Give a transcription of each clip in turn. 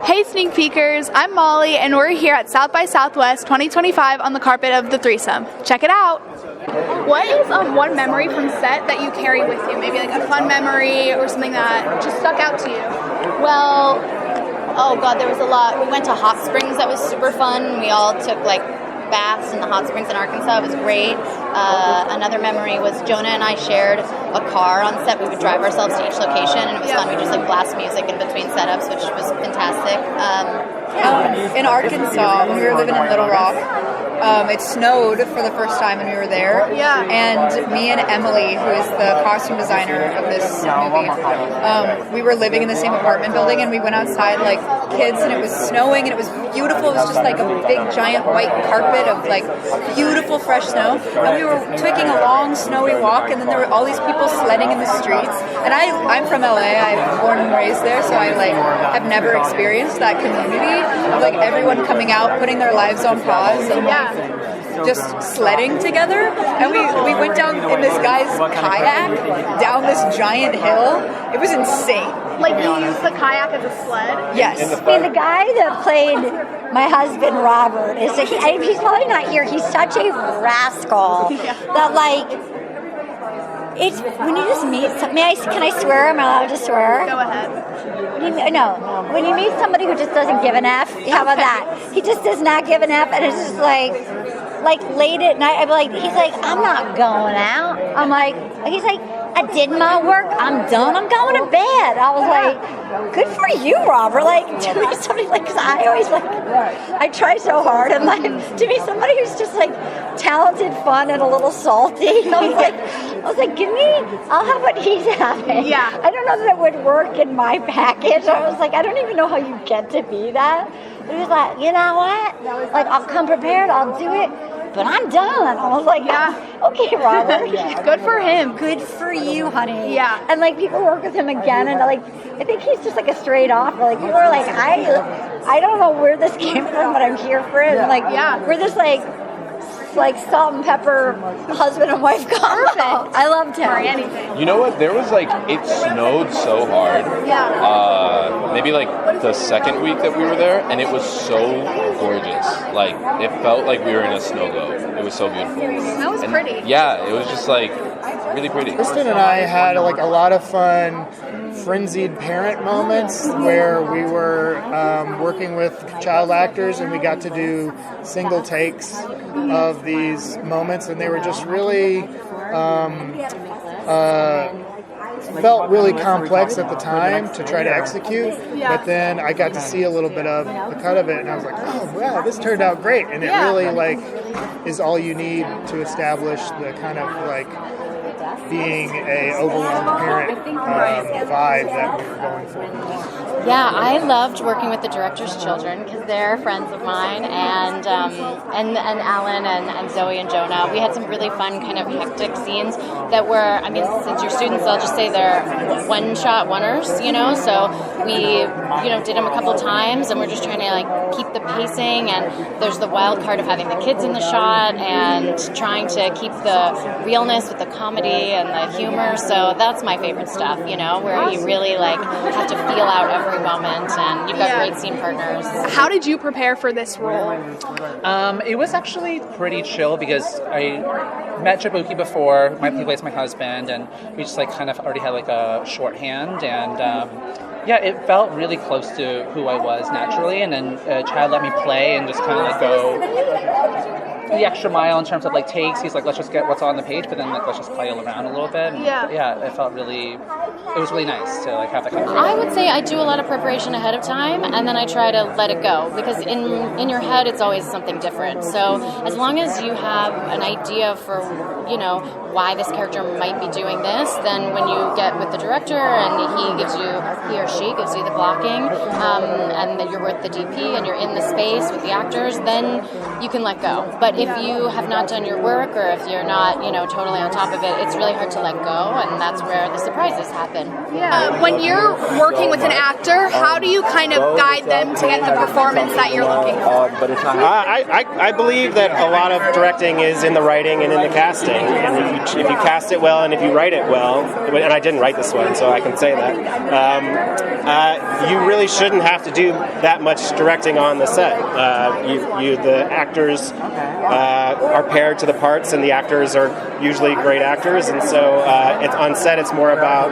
Hey Sneak Peekers, I'm Molly and we're here at South by Southwest 2025 on the carpet of the Threesome. Check it out! What is one memory from set that you carry with you? Maybe like a fun memory or something that just stuck out to you? Well, oh god, there was a lot. We went to hot springs, that was super fun. We all took like baths in the hot springs in Arkansas. It was great. Another memory was Jonah and I shared a car on set. We would drive ourselves to each location, and it was fun. We just like blast music in between setups, which was fantastic. In Arkansas, when we were living in Little Rock, it snowed for the first time when we were there. Yeah. And me and Emily, who is the costume designer of this movie, we were living in the same apartment building, and we went outside like kids, and it was snowing, and it was beautiful. It was just like a big giant white carpet of like beautiful fresh snow, and we were taking a long snowy walk, and then there were all these people sledding in the streets. And I'm from LA. I'm born and raised there, so I like have never experienced that community of like everyone coming out, putting their lives on pause, and just sledding together. And we went down in this guy's kayak down this giant hill. It was insane. Like you used the kayak as a sled? Yes. I mean, the guy that played my husband Robert he's probably not here. He's such a rascal that like it's when you just meet. Can I swear? Am I allowed to swear? Go ahead. When you meet somebody who just doesn't give an F, how about that? He just does not give an F, and it's just like late at night, I'd be like, he's like, I'm not going out. I'm like, he's like, I did my work, I'm done, I'm going to bed. I was like, good for you, Robert. Like, to be somebody like, cause I always like, I try so hard, and like, to be somebody who's just like talented, fun, and a little salty. I was like, I'll have what he's having. Yeah. I don't know that it would work in my package. I was like, I don't even know how you get to be that. But he was like, you know what? Like, I'll come prepared, I'll do it. But I'm done. I was like, okay, Robert. Good for him. Good for you, honey. Yeah. And like people work with him again, and like I think he's just like a straight off. Like people are like, I don't know where this came from, but I'm here for it. And like we're just like salt and pepper husband and wife combo. Perfect. I loved him. Anything. You know what? There was like, it snowed so hard. Yeah. Maybe like the second week that we were there, and it was so gorgeous. Like, it felt like we were in a snow globe. It was so beautiful. That was pretty. Yeah, it was just like really pretty. Kristin and I had like a lot of fun frenzied parent moments where we were working with child actors, and we got to do single takes of these moments, and they were just really felt really complex at the time to try to execute, but then I got to see a little bit of the cut of it, and I was like, oh wow, this turned out great. And it really like is all you need to establish the kind of like being a overwhelmed parent vibe that we were going for. Yeah, I loved working with the director's children because they're friends of mine, and Allan and Zoey and Jonah. We had some really fun kind of hectic scenes that were, I mean, since you're students, I'll just say they're one-shot oneers, so we, did them a couple times, and we're just trying to like keep the pacing, and there's the wild card of having the kids in the shot and trying to keep the realness with the comedy and the humor. So that's my favorite stuff, where you really like have to feel out every moment, and you've got great scene partners. How did you prepare for this role? It was actually pretty chill because I met Jaboukie before. He plays my husband, and we just like kind of already had like a shorthand, and it felt really close to who I was naturally. And then Chad let me play and just kind of like go the extra mile in terms of like takes. He's like, let's just get what's on the page, but then like let's just play around a little bit. And, it felt really, it was really nice to like have that kind of freedom. I would say I do a lot of preparation ahead of time, and then I try to let it go, because in your head it's always something different. So as long as you have an idea for why this character might be doing this, then when you get with the director and he or she gives you the blocking, and then you're with the DP and you're in the space with the actors, then you can let go. But if you have not done your work or if you're not, totally on top of it, it's really hard to let go, and that's where the surprises happen. Yeah. When you're working with an actor, how do you kind of guide them to get the performance that you're looking for? I believe that a lot of directing is in the writing and in the casting. And if you cast it well and if you write it well, and I didn't write this one, so I can say that, you really shouldn't have to do that much directing on the set. The actors are paired to the parts, and the actors are usually great actors, and so on set it's more about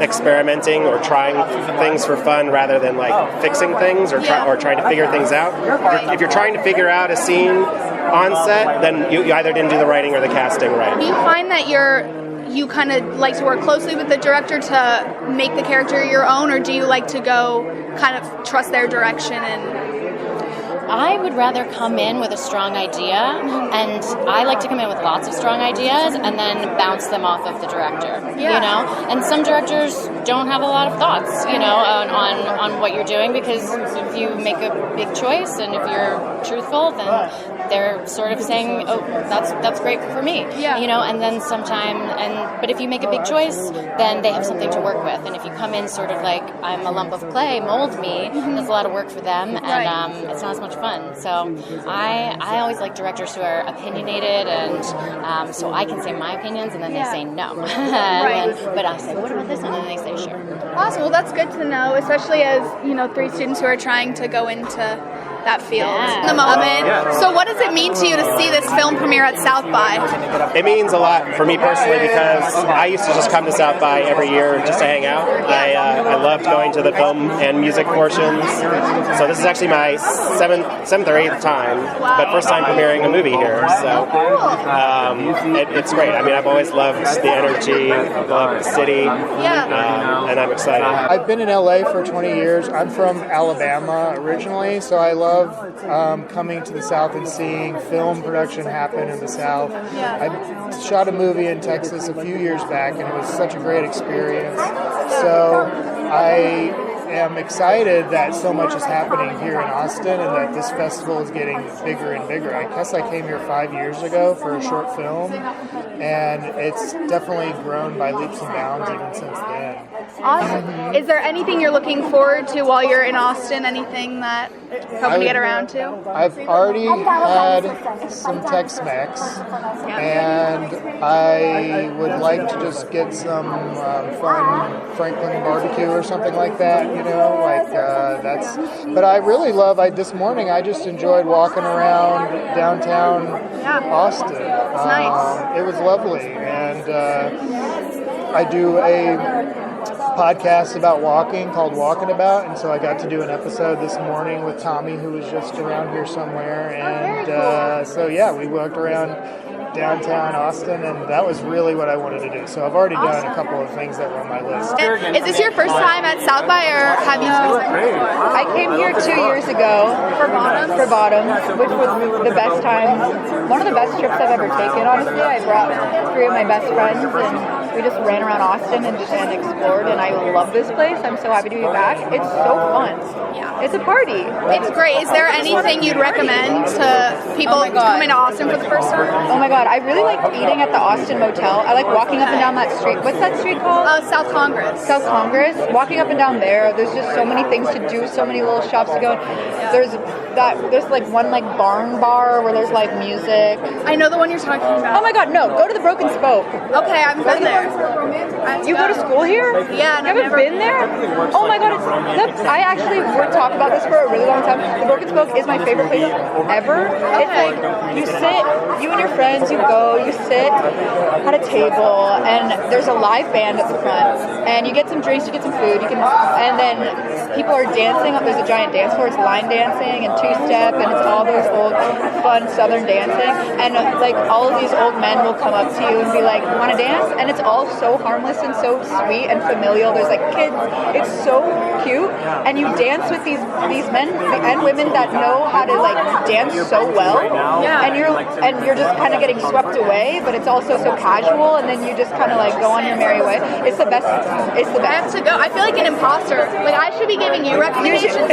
experimenting or trying things for fun rather than like fixing things or trying to figure things out. If you're trying to figure out a scene on set, then you either didn't do the writing or the casting right. Do you find that you kind of like to work closely with the director to make the character your own, or do you like to go kind of trust their direction? And I would rather come in with a strong idea, and I like to come in with lots of strong ideas and then bounce them off of the director, And some directors don't have a lot of thoughts, on what you're doing, because if you make a big choice and if you're truthful, then they're sort of saying, oh, that's great for me, and then but if you make a big choice, then they have something to work with, and if you come in sort of like, I'm a lump of clay, mold me, that's a lot of work for them, and it's not as much fun. So I always like directors who are opinionated, and so I can say my opinions, and then they say no. But I say, what about this? And then they say sure. Awesome. Well, that's good to know, especially as 3 students who are trying to go into that field in the moment. So what does it mean to you to see this film premiere at South by? It means a lot for me personally, because I used to just come to South by every year just to hang out. I loved going to the film and music portions. So this is actually my seventh or eighth time, but first time premiering a movie here. So it's great. I mean, I've always loved the energy, loved the city, and I'm excited. I've been in LA for 20 years. I'm from Alabama originally, so I love coming to the South and seeing film production happen in the South. I shot a movie in Texas a few years back, and it was such a great experience. So I am excited that so much is happening here in Austin and that this festival is getting bigger and bigger. I guess I came here 5 years ago for a short film, and it's definitely grown by leaps and bounds even since then. Awesome. Mm-hmm. Is there anything you're looking forward to while you're in Austin? Anything that hoping to get around to? I've already had some Tex-Mex, and I would like to just get some fun Franklin barbecue or something like that. But I really love. This morning I just enjoyed walking around downtown Austin. It's nice. It was lovely, and I do a podcast about walking called Walking About, and so I got to do an episode this morning with Tommy, who was just around here somewhere, and we walked around downtown Austin, and that was really what I wanted to do. So I've already done a couple of things that were on my list. Is this your first time at South by, or have you? I came here 2 years ago for Bottoms, which was the best time, one of the best trips I've ever taken, honestly. I brought 3 of my best friends, and we just ran around Austin and explored, and I love this place. I'm so happy to be back. It's so fun. Yeah. It's a party. It's great. Is there anything you'd recommend to people coming to Austin for the first time? Oh my God, I really like eating at the Austin Motel. I like walking up and down that street. What's that street called? South Congress. South Congress. Walking up and down there, there's just so many things to do, so many little shops to go. There's like one like barn bar where there's like music. I know the one you're talking about. Oh my God, no, go to the Broken Spoke. Okay, I've been there. You go to school here? Yeah, you haven't been there? Oh my God, I actually would talk about this for a really long time. The Broken Spoke is my favorite place ever. Okay. It's like you and your friends, you sit at a table, and there's a live band at the front, and you get some drinks, you get some food, and then people are dancing. There's a giant dance floor. It's line dancing and two-step, and it's all those old, fun Southern dancing. And like all of these old men will come up to you and be like, "Want to dance?" And it's all so harmless and so sweet and familial. There's like kids. It's so cute, and you dance with these men and women that know how to like dance so well. Yeah. And you're just kind of getting swept away, but it's also so casual, and then you just kind of like go on your merry way. It's the best. It's the best. I have to go. I feel like an imposter. Like I should be giving you recommendations, but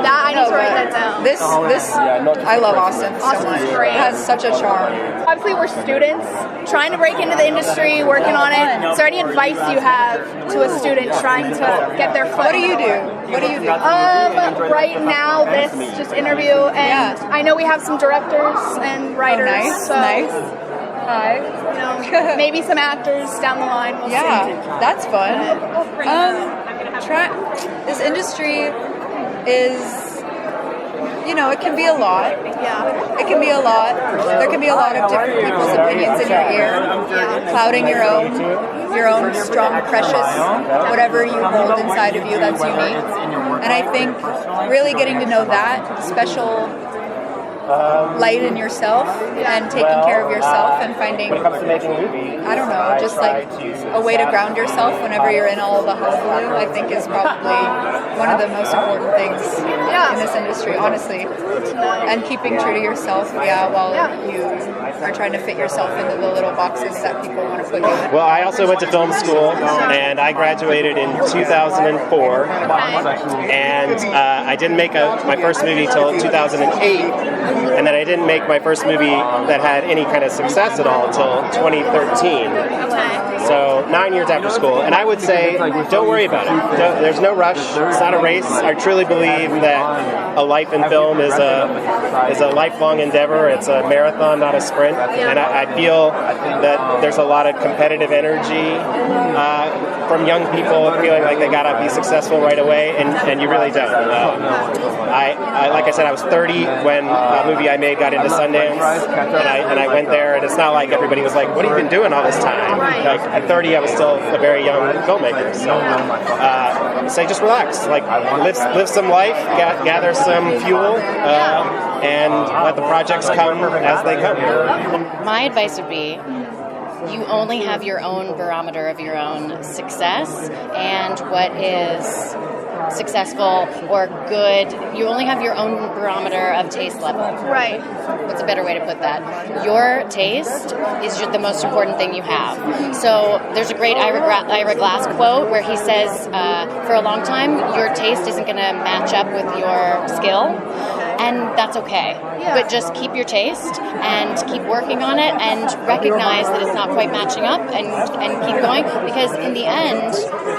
that I need to write that down. This, I love Austin so Austin's much. great. It has such a charm. Obviously, we're students trying to break into the industry, working on it. Is there any advice you have to a student trying to get their foot? What do you do? What do you do? Right now, this just interview, and I know we have some directors and writers. Nice, so, nice. Hi. You know, maybe some actors down the line. We'll see. That's fun. This industry is, you know, it can be a lot. Yeah. It can be a lot. There can be a lot of different people's opinions in your ear, clouding your own strong, precious, whatever you hold inside of you that's unique. And I think really getting to know that special light in yourself and taking care of yourself and finding, I don't know, just like a way to ground yourself whenever you're in all the hullabaloo, I think is probably one of the most important things in this industry, honestly. And keeping true to yourself, while you are trying to fit yourself into the little boxes that people want to put you in. Well, I also went to film school, and I graduated in 2004, and I didn't make my first movie till 2008. And then I didn't make my first movie that had any kind of success at all until 2013. So 9 years after school. And I would say, don't worry about it. There's no rush. It's not a race. I truly believe that a life in film is a lifelong endeavor. It's a marathon, not a sprint. And I feel that there's a lot of competitive energy from young people feeling like they gotta be successful right away, and you really don't. I like I said, I was 30 when a movie I made got into Sundance, and I went there, and it's not like everybody was like, "What have you been doing all this time?" Like at 30, I was still a very young filmmaker. So just relax, like live some life, gather some fuel, and let the projects come as they come. My advice would be, you only have your own barometer of your own success and what is successful or good. You only have your own barometer of taste level. Right. What's a better way to put that? Your taste is the most important thing you have. So there's a great Ira Glass quote where he says, for a long time, your taste isn't going to match up with your skill. And that's okay. Yeah. But just keep your taste and keep working on it and recognize that it's not quite matching up and keep going, because in the end,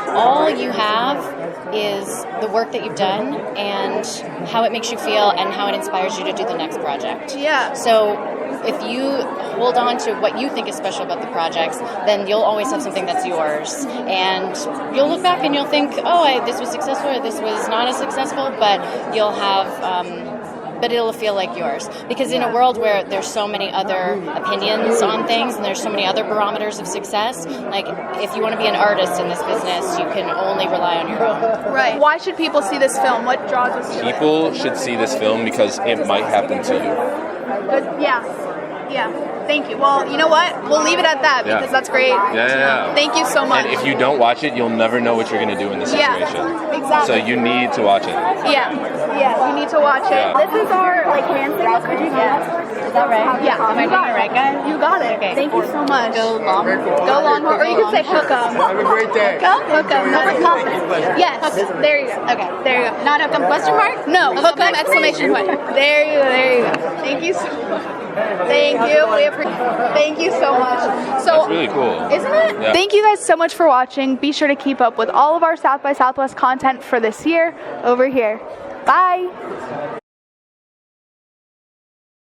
all you have is the work that you've done and how it makes you feel and how it inspires you to do the next project. Yeah. So if you hold on to what you think is special about the projects, then you'll always have something that's yours. And you'll look back and you'll think, this was successful or this was not as successful, but you'll have... but it'll feel like yours. Because in a world where there's so many other opinions on things and there's so many other barometers of success, like if you want to be an artist in this business, you can only rely on your own. Right. Why should people see this film? What draws us to it? People should see this film because it might happen to you. Good. Yeah. Thank you. Well, you know what? We'll leave it at that because that's great. Yeah. Thank you so much. And if you don't watch it, you'll never know what you're going to do in this situation. Yeah, exactly. So you need to watch it. Yeah, you need to watch it. Yeah. This is our hand signal. Could you do that? Is that right? Yeah. Am I doing it right, guys? You got it. Okay. Thank you so much. Go long. Or you could say hook 'em. Have a great day. Hook 'em. Not with confidence. Yes. There you go. Okay. There you go. Not hook 'em question mark? No. Hook 'em exclamation point. There you go. Thank you so much. Thank you. Thank you so much. So, that's really cool. Isn't it? Yeah. Thank you guys so much for watching. Be sure to keep up with all of our South by Southwest content for this year over here. Bye.